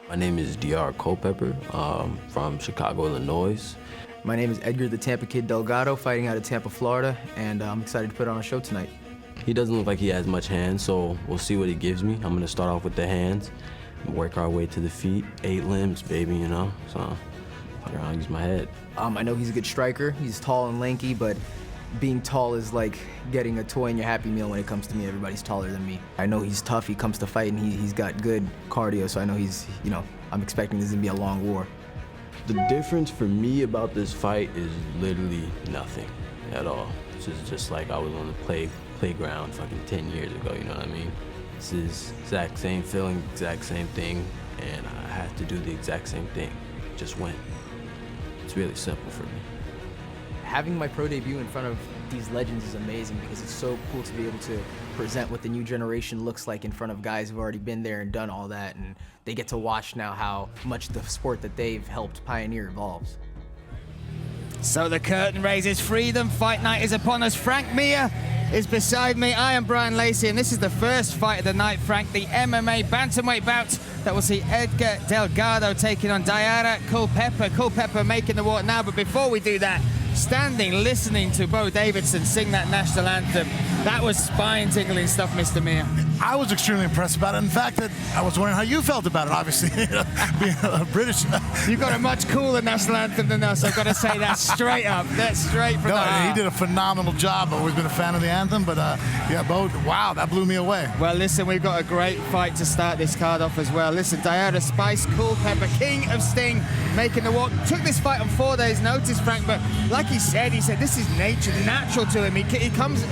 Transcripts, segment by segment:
My name is Diara Culpepper, from Chicago, Illinois. My name is Edgar, the Tampa kid Delgado, fighting out of Tampa, Florida, and I'm excited to put on a show tonight. He doesn't look like he has much hands, so we'll see what he gives me. I'm gonna start off with the hands, work our way to the feet. 8 limbs, baby, you know? So, fuck around, use my head. I know he's a good striker. He's tall and lanky, but being tall is like getting a toy in your Happy Meal when it comes to me. Everybody's taller than me. I know he's tough. He comes to fight, and he's got good cardio, so I know I'm expecting this to be a long war. The difference for me about this fight is literally nothing at all. This is just like I was on the playground fucking 10 years ago, you know what I mean? This is exact same feeling, exact same thing, and I had to do the exact same thing. Just win. It's really simple for me. Having my pro debut in front of these legends is amazing because it's so cool to be able to present what the new generation looks like in front of guys who've already been there and done all that, and they get to watch now how much the sport that they've helped pioneer evolves. So the curtain raises, freedom fight night is upon us. Frank Mir is beside me. I am Brian Lacey, and this is the first fight of the night, Frank, the MMA bantamweight bout that will see Edgar Delgado taking on Diara Culpepper. Culpepper making the walk now, but before we do that, standing listening to Bo Davidson sing that national anthem, that was spine-tingling stuff, Mr. Mir. I was extremely impressed about it. In fact, I was wondering how you felt about it, obviously, being a British. You've got a much cooler national anthem than us, I've got to say that straight up. That's straight from the heart. He did a phenomenal job. I've always been a fan of the anthem, but yeah, Bo, wow, that blew me away. Well, listen, we've got a great fight to start this card off as well. Listen, Diara Spice Culpepper, king of Sting, making the walk. Took this fight on 4 days' notice, Frank, but like he said this is nature, natural to him. He comes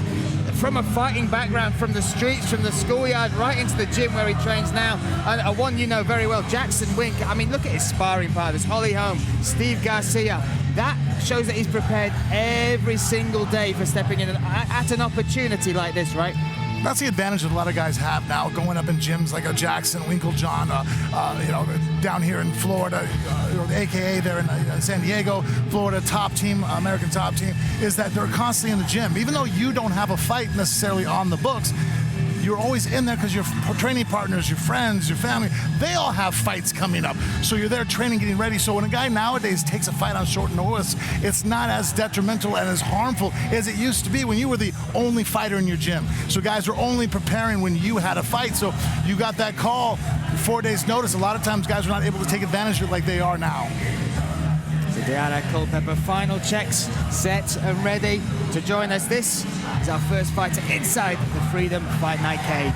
from a fighting background, from the streets, from the schoolyard, right into the gym where he trains now. And one you know very well, Jackson Wink. I mean, look at his sparring partners, Holly Holm, Steve Garcia. That shows that he's prepared every single day for stepping in at an opportunity like this, right? That's the advantage that a lot of guys have now, going up in gyms like a Jackson, Winklejohn, down here in Florida, AKA there in San Diego, Florida top team, American top team, is that they're constantly in the gym. Even though you don't have a fight necessarily on the books, you're always in there because your training partners, your friends, your family, they all have fights coming up. So you're there training, getting ready. So when a guy nowadays takes a fight on short notice, it's not as detrimental and as harmful as it used to be when you were the only fighter in your gym. So guys were only preparing when you had a fight. So you got that call 4 days notice. A lot of times guys were not able to take advantage of it like they are now. So Diara Culpepper, final checks, set and ready to join us. This is our first fighter inside the Freedom Fight Night cage.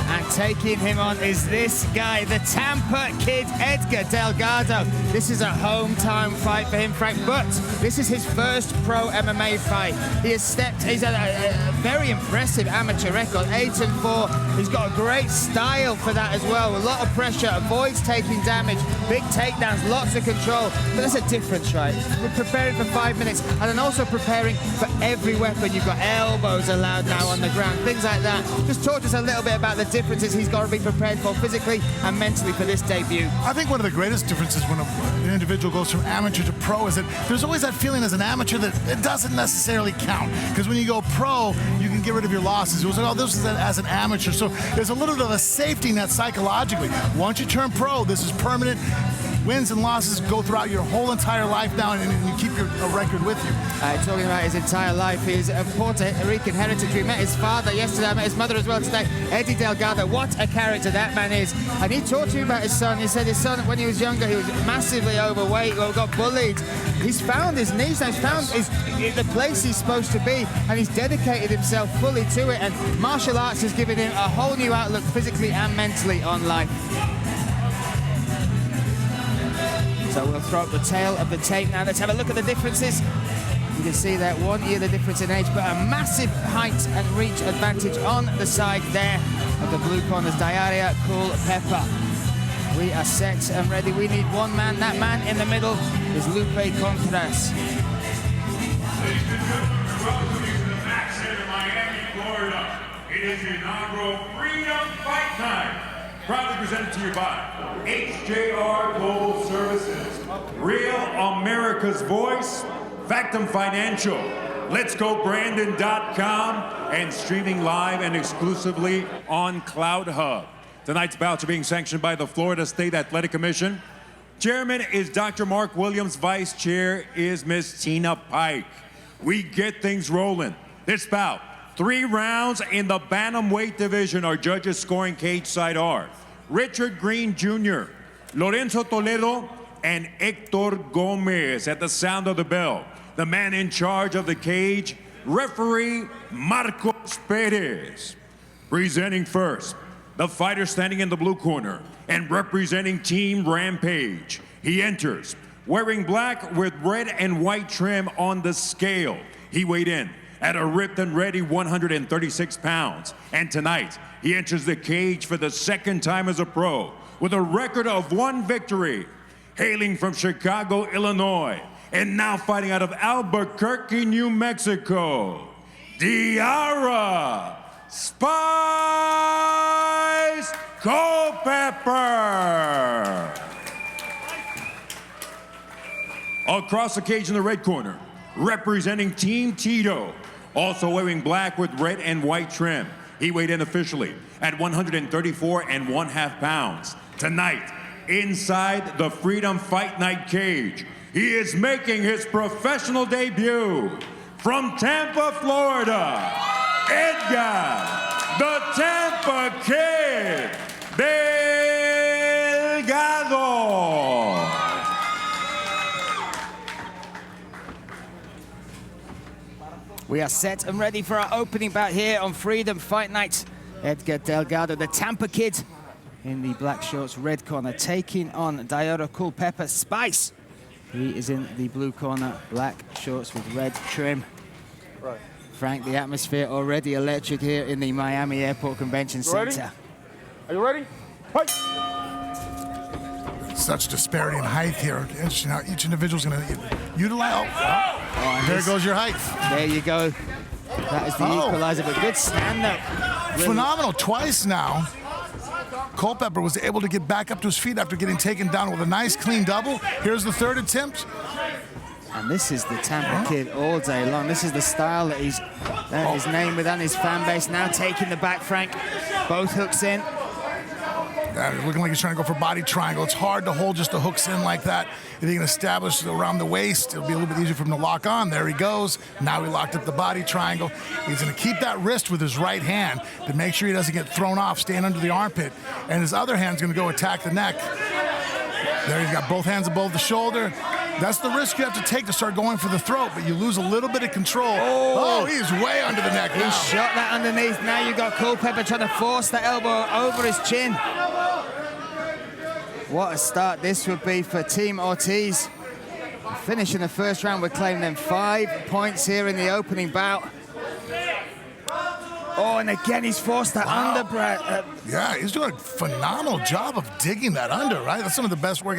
And taking him on is this guy, the Tampa kid, Edgar Delgado. This is a hometown fight for him, Frank, but this is his first pro MMA fight. He's had a very impressive amateur record, 8-4. He's got a great style for that as well. A lot of pressure, avoids taking damage, big takedowns, lots of control. But that's a difference, right? We're preparing for 5 minutes and then also preparing for every weapon. You've got elbows allowed now on the ground, things like that. Just talk to us a little bit about the differences he's got to be prepared for physically and mentally for this debut. I think one of the greatest differences when an individual goes from amateur to pro is that there's always that feeling as an amateur that it doesn't necessarily count. Because when you go pro, you can get rid of your losses. It was like, oh, this is as an amateur. So there's a little bit of a safety net psychologically. Once you turn pro, this is permanent. Wins and losses go throughout your whole entire life now, and you keep a record with you. Talking about his entire life, he's of Puerto Rican heritage. We met his father yesterday, I met his mother as well today. Eddie Delgado, what a character that man is. And he talked to me about his son. He said his son, when he was younger, he was massively overweight, got bullied. He's found his niche, he's found the place he's supposed to be, and he's dedicated himself fully to it. And martial arts has given him a whole new outlook physically and mentally on life. So we'll throw up the tail of the tape now. Let's have a look at the differences. You can see that 1 year the difference in age, but a massive height and reach advantage on the side there of the blue corners. Diara Culpepper. We are set and ready. We need one man. That man in the middle is Lupe Contreras. Ladies and gentlemen, welcome you to the Max Center, Miami, Florida. It is the inaugural Freedom Fight Night. Proudly presented to you by HJR Global Services, Real America's Voice, Factum Financial, letsgobrandon.com, and streaming live and exclusively on Cloud Hub. Tonight's bouts are being sanctioned by the Florida State Athletic Commission. Chairman is Dr. Mark Williams. Vice Chair is Miss Tina Pike. We get things rolling. This bout, 3 rounds in the bantamweight division. Our judges scoring cage side are Richard Green Jr., Lorenzo Toledo, and Hector Gomez. At the sound of the bell, the man in charge of the cage, referee Marcos Perez. Presenting first, the fighter standing in the blue corner and representing Team Rampage. He enters wearing black with red and white trim on the scale. He weighed in at a ripped and ready 136 pounds. And tonight, he enters the cage for the 2nd time as a pro with a record of 1 victory. Hailing from Chicago, Illinois, and now fighting out of Albuquerque, New Mexico, Diara Spice Culpepper. Across the cage in the red corner, representing Team Tito, also wearing black with red and white trim. He weighed in officially at 134.5 pounds. Tonight, inside the Freedom Fight Night cage, he is making his professional debut from Tampa, Florida, Edgar, the Tampa Kid, Delgado. We are set and ready for our opening bout here on Freedom Fight Night. Edgar Delgado, the Tampa Kid, in the black shorts, red corner, taking on Diara Culpepper Spice. He is in the blue corner, black shorts with red trim. Right. Frank, the atmosphere already electric here in the Miami Airport Convention Center. Are you ready? Fight! Such disparity in height here. Interesting how each individual's going to utilize. Oh, there goes your height. There you go. That is the equalizer, but good stand-up. Really Phenomenal twice now. Culpepper was able to get back up to his feet after getting taken down with a nice clean double. Here's the 3rd attempt. And this is the Tampa Kid all day long. This is the style that he's his name within his fan base. Now taking the back, Frank. Both hooks in. Looking like he's trying to go for body triangle. It's hard to hold just the hooks in like that. If he can establish around the waist, it'll be a little bit easier for him to lock on. There he goes. Now he locked up the body triangle. He's going to keep that wrist with his right hand to make sure he doesn't get thrown off, staying under the armpit. And his other hand's going to go attack the neck. There, he's got both hands above the shoulder. That's the risk you have to take to start going for the throat, but you lose a little bit of control. Oh, he's way under the neck now. He shot that underneath. Now you've got Culpepper trying to force the elbow over his chin. What a start this would be for Team Ortiz. Finishing the first round, we're claiming them 5 points here in the opening bout. Oh, and again, he's forced that under. Yeah, he's doing a phenomenal job of digging that under, right? That's some of the best work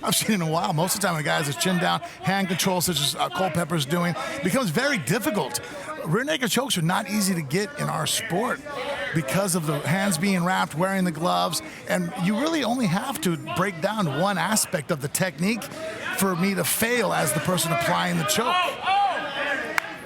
I've seen in a while. Most of the time, when a guy has his chin down, hand control, such as Culpepper's doing, becomes very difficult. Rear naked chokes are not easy to get in our sport because of the hands being wrapped, wearing the gloves, and you really only have to break down one aspect of the technique for me to fail as the person applying the choke.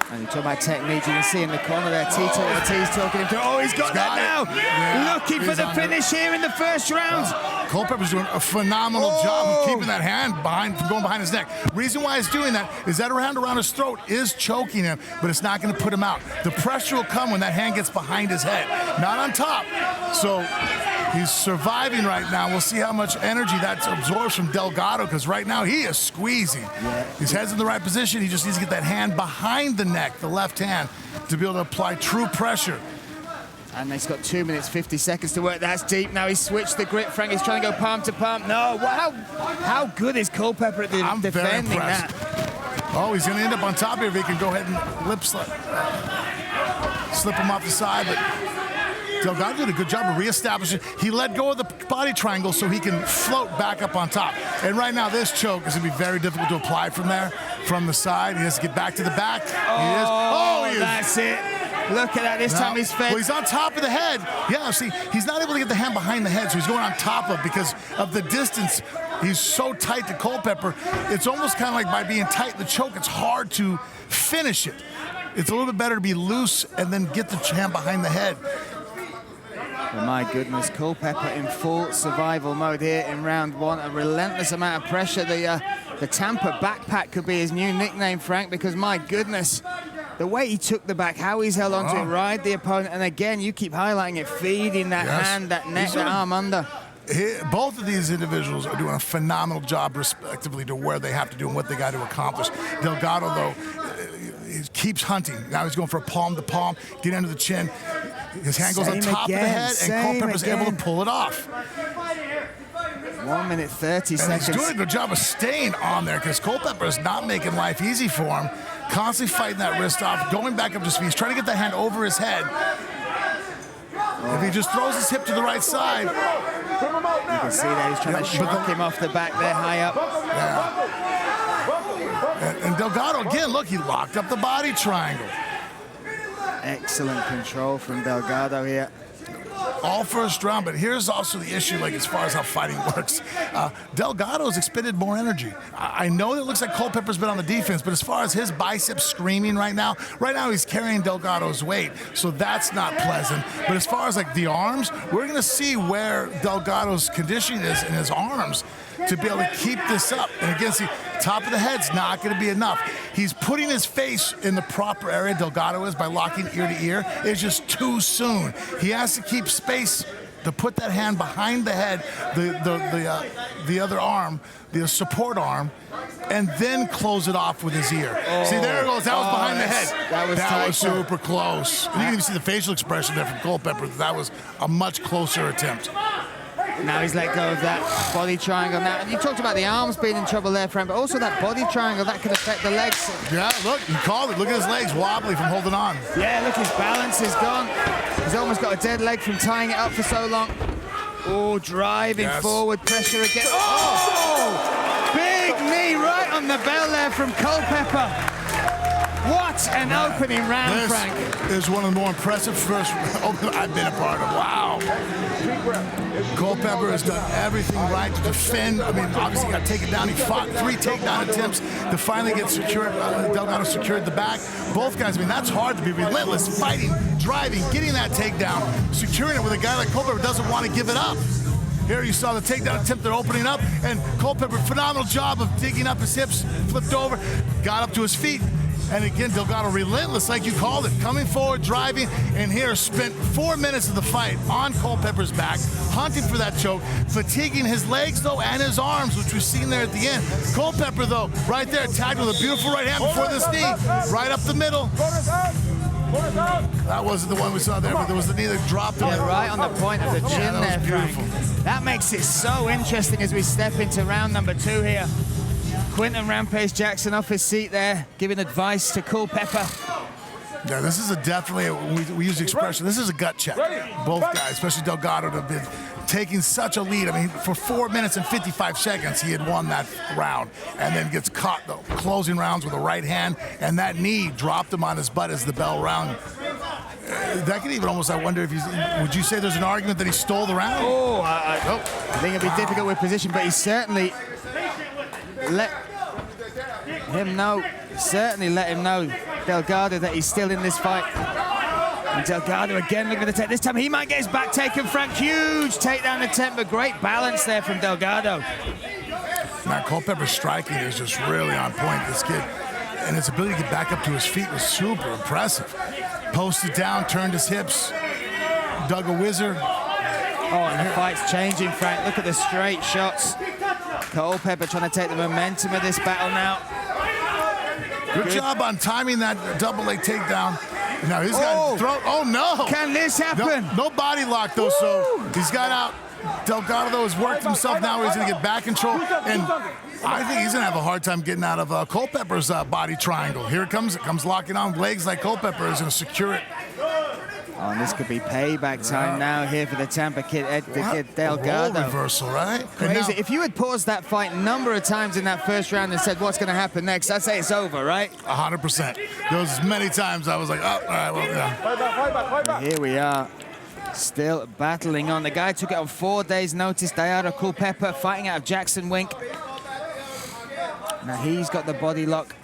And you talk about technique, you can see in the corner there, Tito Ortiz talking him through. Oh, he's got that now. Yeah, looking for the finish here in the first round. Culpepper's doing a phenomenal job of keeping that hand from going behind his neck. Reason why he's doing that is that hand around his throat is choking him, but it's not going to put him out. The pressure will come when that hand gets behind his head, not on top. So he's surviving right now. We'll see how much energy that absorbs from Delgado, because right now he is squeezing. Yeah. His head's in the right position. He just needs to get that hand behind the neck, the left hand, to be able to apply true pressure. And he's got 2 minutes, 50 seconds to work. That's deep. Now he's switched the grip. Frank is trying to go palm to palm. No, how good is Culpepper at defending that? Oh, he's going to end up on top here if he can go ahead and slip him off the side. But Delgado did a good job of reestablishing. He let go of the body triangle so he can float back up on top. And right now, this choke is going to be very difficult to apply from there, from the side. He has to get back to the back. He is. That's it. Look at that. This time he's fed. Well, he's on top of the head. Yeah, see, he's not able to get the hand behind the head, so he's going on top of because of the distance. He's so tight to Culpepper. It's almost kind of like by being tight in the choke, it's hard to finish it. it's a little bit better to be loose and then get the hand behind the head. But my goodness, Culpepper in full survival mode here in round one. A relentless amount of pressure. The Tampa backpack could be his new nickname, Frank, because my goodness, the way he took the back, how he's held on to it, ride the opponent, and again, you keep highlighting it, feeding that hand, that neck, that arm under. Both of these individuals are doing a phenomenal job respectively to where they have to do and what they got to accomplish. Delgado, though, he keeps hunting. Now he's going for a palm to palm, get under the chin. His hand goes on top of the head, and Culpepper's able to pull it off. 1 minute 30 seconds. He's doing a good job of staying on there because Culpepper is not making life easy for him. Constantly fighting that wrist off, going back up to his feet. He's trying to get that hand over his head. If he just throws his hip to the right side. You can see that he's trying to shock him off the back there, high up. Yeah. And Delgado, again, look, he locked up the body triangle. Excellent control from Delgado here. All first round, but here's also the issue, like as far as how fighting works. Delgado's expended more energy. I know that it looks like Culpepper's been on the defense, but as far as his biceps screaming right now he's carrying Delgado's weight, so that's not pleasant. But as far as like the arms, we're gonna see where Delgado's conditioning is in his arms to be able to keep this up. And again, see, top of the head's not gonna be enough. He's putting his face in the proper area, Delgado is, by locking ear to ear. It's just too soon. He has to keep space to put that hand behind the head, the other arm, the support arm, and then close it off with his ear. See, there it goes. That was behind the head. That was super close. And you can even see the facial expression there from Culpepper. That was a much closer attempt. Now he's let go of that body triangle. Now, you talked about the arms being in trouble there, Frank, but also that body triangle, that can affect the legs. Yeah, look, you called it. Look at his legs wobbly from holding on. Yeah, look, his balance is gone. He's almost got a dead leg from tying it up for so long. Oh, driving forward, pressure again. Oh! Big knee right on the bell there from Culpepper. What an opening round, Frank. This is one of the more impressive first I've been a part of. Wow. Culpepper has done everything right to defend. I mean, obviously, he got taken down. He fought 3 takedown attempts to finally get secured. Delgado secured the back. Both guys, I mean, that's hard to be relentless, fighting, driving, getting that takedown, securing it with a guy like Culpepper who doesn't want to give it up. Here you saw the takedown attempt, they're opening up, and Culpepper, phenomenal job of digging up his hips, flipped over, got up to his feet. And again, Delgado relentless, like you called it, coming forward, driving, and here spent 4 minutes of the fight on Culpepper's back, hunting for that choke, fatiguing his legs, though, and his arms, which we've seen there at the end. Culpepper, though, right there, tagged with a beautiful right hand before this knee, right up the middle. That wasn't the one we saw there, but there was the knee that dropped him. Yeah, right on the point of the chin there, Frank. That makes it so interesting as we step into round number 2 here. Quinton Rampage Jackson off his seat there, giving advice to Culpepper. Yeah, this is definitely, we use the expression, this is a gut check. Both guys, especially Delgado, have been taking such a lead. I mean, for 4 minutes and 55 seconds, he had won that round, and then gets caught, though, closing rounds with a right hand, and that knee dropped him on his butt as the bell rung. That could even almost, I wonder if would you say there's an argument that he stole the round? Oh, I think it'd be difficult with position, but he certainly let him know, Delgado, that he's still in this fight. And Delgado again looking to take. This time he might get his back taken, Frank. Huge takedown attempt, but great balance there from Delgado. Now, Culpepper's striking is just really on point, this kid. And his ability to get back up to his feet was super impressive. Posted down, turned his hips, dug a wizard. Oh, and the fight's changing, Frank. Look at the straight shots. Culpepper trying to take the momentum of this battle now. Good job on timing that double leg takedown. Now he's got throat. Oh no! Can this happen? No body lock though, so he's got out. Delgado though has worked himself. Now he's gonna get back control, and I think he's gonna have a hard time getting out of Culpepper's body triangle. Here it comes locking on legs like Culpepper is gonna secure it. Oh, and this could be payback time now here for the Tampa kid, Edgar Delgado. Role reversal, right? Crazy. If you had paused that fight a number of times in that first round and said, what's going to happen next, I'd say it's over, right? 100%. There was many times I was like, oh, all right, well, yeah. And here we are, still battling on. The guy took it on 4 days' notice. Diara Culpepper fighting out of Jackson Wink. Now he's got the body lock.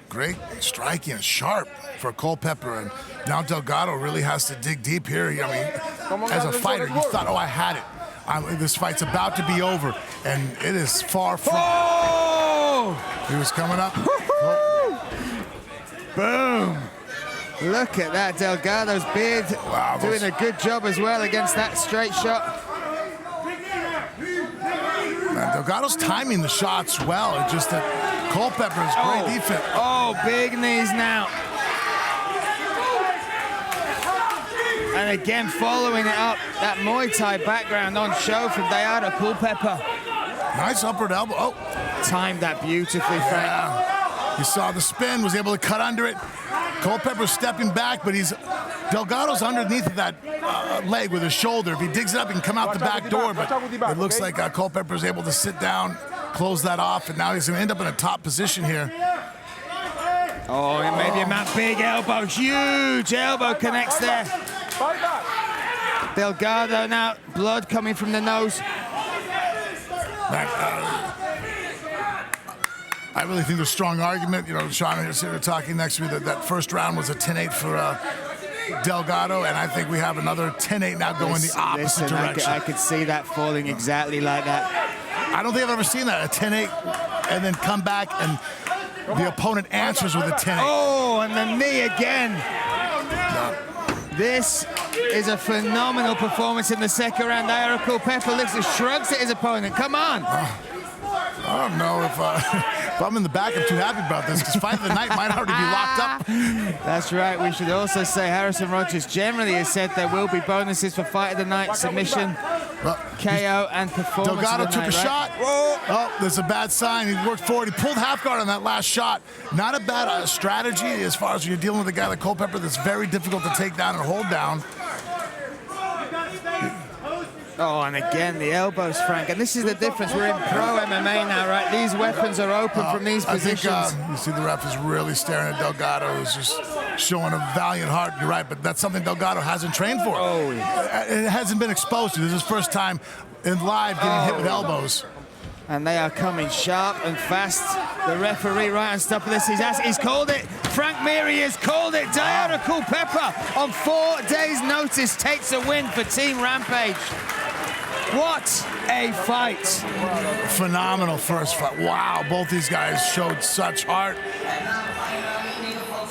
great striking and sharp for Culpepper, and now Delgado really has to dig deep here. I mean, as a fighter, you thought, oh, I had it. This fight's about to be over, and it is far from. Oh! He was coming up. Boom! Look at that, Delgado's beard doing a good job as well against that straight shot. Man, Delgado's timing the shots well. It's just that Culpepper's great defense. Oh, big knees now. And again, following it up, that Muay Thai background on show from Diara Culpepper. Nice upward elbow. Oh. Timed that beautifully, Frank. Yeah. You saw the spin, was able to cut under it. Culpepper's stepping back, but Delgado's underneath of that leg with his shoulder. If he digs it up, he can come out the back door, but it looks like Culpepper's able to sit down, close that off, and now he's going to end up in a top position here. Oh, and maybe a man, big elbow, huge elbow connects there. Delgado now, blood coming from the nose. I really think there's a strong argument. You know, Sean is here talking next to me that first round was a 10-8 for Delgado, and I think we have another 10-8 now going the opposite direction. I could see that falling exactly like that. I don't think I've ever seen that, a 10-8, and then come back and the opponent answers with a 10-8. Oh, and the knee again. This is a phenomenal performance in the second round. Diara Culpepper looks and shrugs at his opponent. Come on. I don't know if I'm in the back, I'm too happy about this, because fight of the night might already be locked up. That's right. We should also say Harrison Rogers generally has said there will be bonuses for fight of the night, submission, KO, and performance. Delgado of the took night, a shot. Oh, there's a bad sign. He worked forward. He pulled half guard on that last shot. Not a bad strategy as far as you're dealing with a guy like Culpepper that's very difficult to take down and hold down. Oh, and again, the elbows, Frank. And this is the difference. We're in pro MMA now, right? These weapons are open from these positions. I think, you see the ref is really staring at Delgado, who's just showing a valiant heart. You're right, but that's something Delgado hasn't trained for. Oh, it hasn't been exposed to. This is his first time in live getting hit with elbows. And they are coming sharp and fast. The referee right on top of this. He's called it. Frank Meary has called it. Diara Culpepper on 4 days' notice takes a win for Team Rampage. What a fight. Phenomenal first fight. Wow, both these guys showed such heart.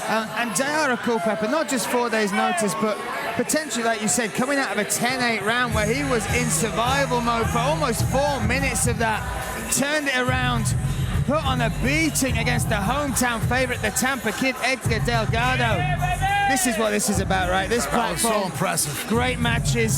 And Diara Culpepper, not just 4 days' notice, but potentially, like you said, coming out of a 10-8 round where he was in survival mode for almost 4 minutes of that, turned it around, put on a beating against the hometown favorite, the Tampa kid, Edgar Delgado. This is what this is about, right? This platform. So impressive. Great matches,